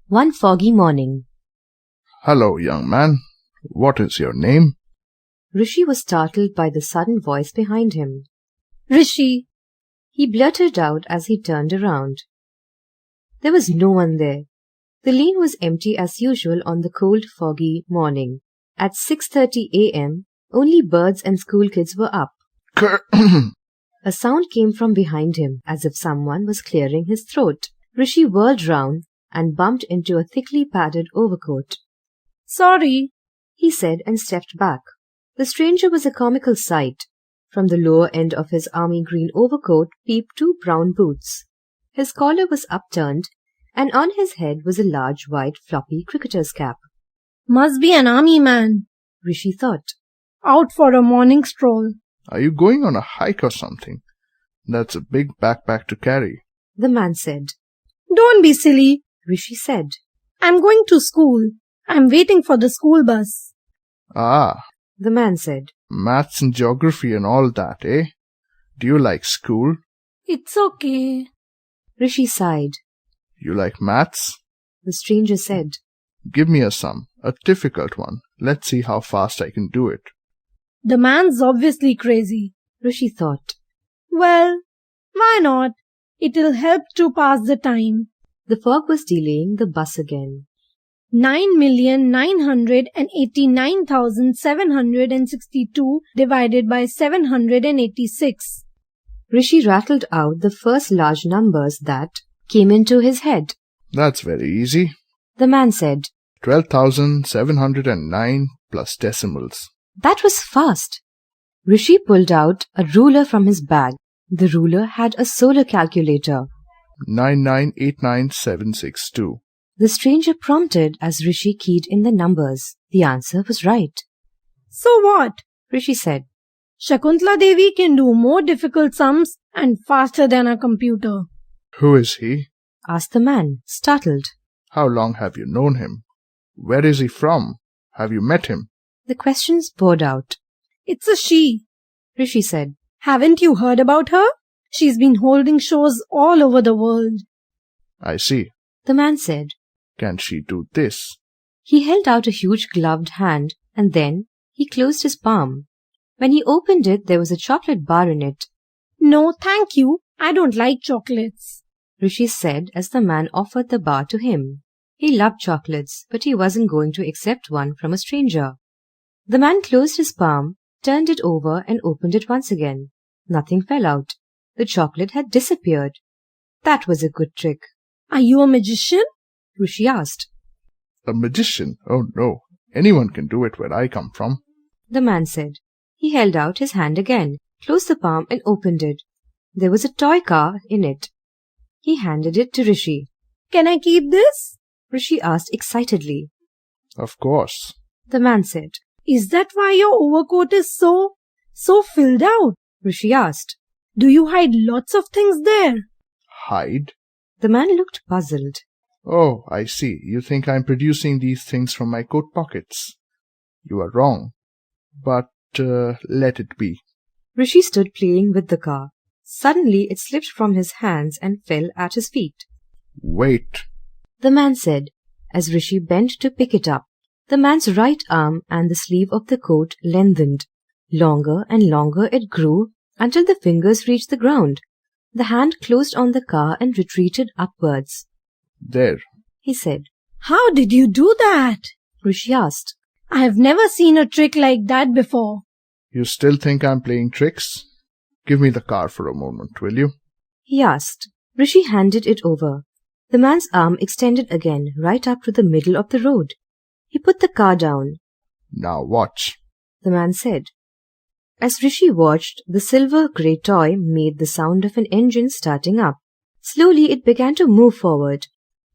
One foggy morning. Hello, young man. What is your name? Rishi was startled by the sudden voice behind him. Rishi, He blurted out as he turned around. There was no one there. The lane was empty as usual on the cold, foggy morning. At 6:30 a.m., only birds and school kids were up. A sound came from behind him, as if someone was clearing his throat. Rishi whirled round and bumped into a thickly padded overcoat. sorry. He said and stepped back. The stranger was a comical sight. From the lower end of his army green overcoat peeped two brown boots. His collar was upturned, and on his head was a large white floppy cricketer's cap. Must be an army man. Rishi thought. Out for a morning stroll. Are you going on a hike or something? That's a big backpack to carry. The man said. Don't be silly. Rishi said. I'm going to school. I'm waiting for the school bus. Ah, The man said. maths and geography and all that, eh? Do you like school? It's okay. Rishi sighed. You like maths? The stranger said. Give me a sum, a difficult one. Let's see how fast I can do it. The man's obviously crazy. Rishi thought. Well, why not? It'll help to pass the time. The fog was delaying the bus again. 9,989,762 divided by 786. Rishi rattled out the first large numbers that came into his head. That's very easy. The man said. 12,709 plus decimals. That was fast. Rishi pulled out a ruler from his bag. The ruler had a solar calculator. 9989762. The stranger prompted as Rishi keyed in the numbers. The answer was right. So what? Rishi said. Shakuntala Devi can do more difficult sums and faster than a computer. Who is he? Asked the man, startled. How long have you known him? Where is he from? Have you met him? The questions poured out. It's a she. Rishi said. Haven't you heard about her? She's been holding shows all over the world. I see. The man said. Can she do this? He held out a huge gloved hand and then he closed his palm. When he opened it, there was a chocolate bar in it. No, thank you. I don't like chocolates. Rishi said as the man offered the bar to him. He loved chocolates, but he wasn't going to accept one from a stranger. The man closed his palm, turned it over and opened it once again. Nothing fell out. The chocolate had disappeared. That was a good trick. Are you a magician? Rishi asked. A magician? Oh no. Anyone can do it where I come from. The man said. He held out his hand again, closed the palm and opened it. There was a toy car in it. He handed it to Rishi. Can I keep this? Rishi asked excitedly. Of course. The man said. Is that why your overcoat is so filled out? Rishi asked. Do you hide lots of things there? Hide? The man looked puzzled. Oh, I see. You think I'm producing these things from my coat pockets. You are wrong. But let it be. Rishi stood playing with the car. Suddenly it slipped from his hands and fell at his feet. Wait. The man said, as Rishi bent to pick it up. The man's right arm and the sleeve of the coat lengthened. Longer and longer it grew until the fingers reached the ground. The hand closed on the car and retreated upwards. There. He said. How did you do that? Rishi asked. I have never seen a trick like that before. You still think I'm playing tricks? Give me the car for a moment, will you? He asked. Rishi handed it over. The man's arm extended again right up to the middle of the road. He put the car down. Now watch. The man said. As Rishi watched, the silver-grey toy made the sound of an engine starting up. Slowly it began to move forward.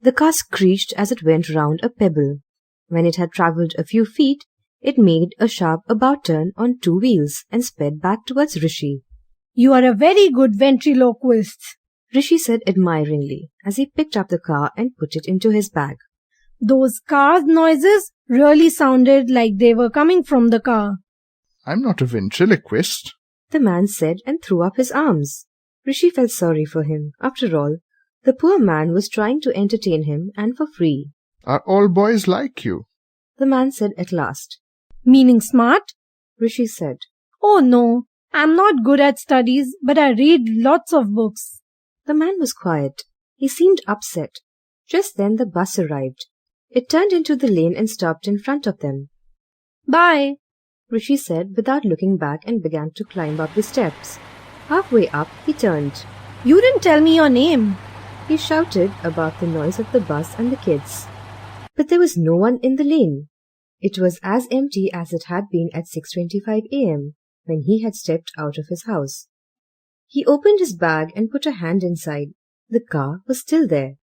The car screeched as it went round a pebble. When it had travelled a few feet, it made a sharp about-turn on two wheels and sped back towards Rishi. You are a very good ventriloquist, Rishi said admiringly as he picked up the car and put it into his bag. Those car's noises really sounded like they were coming from the car. I'm not a ventriloquist. The man said and threw up his arms. Rishi felt sorry for him. After all, the poor man was trying to entertain him and for free. Are all boys like you? The man said at last. Meaning smart? Rishi said. Oh no, I'm not good at studies, but I read lots of books. The man was quiet. He seemed upset. Just then the bus arrived. It turned into the lane and stopped in front of them. Bye, Rishi said without looking back and began to climb up the steps. Halfway up, he turned. You didn't tell me your name. He shouted above the noise of the bus and the kids. But there was no one in the lane. It was as empty as it had been at 6:25 a.m. when he had stepped out of his house. He opened his bag and put a hand inside. The car was still there.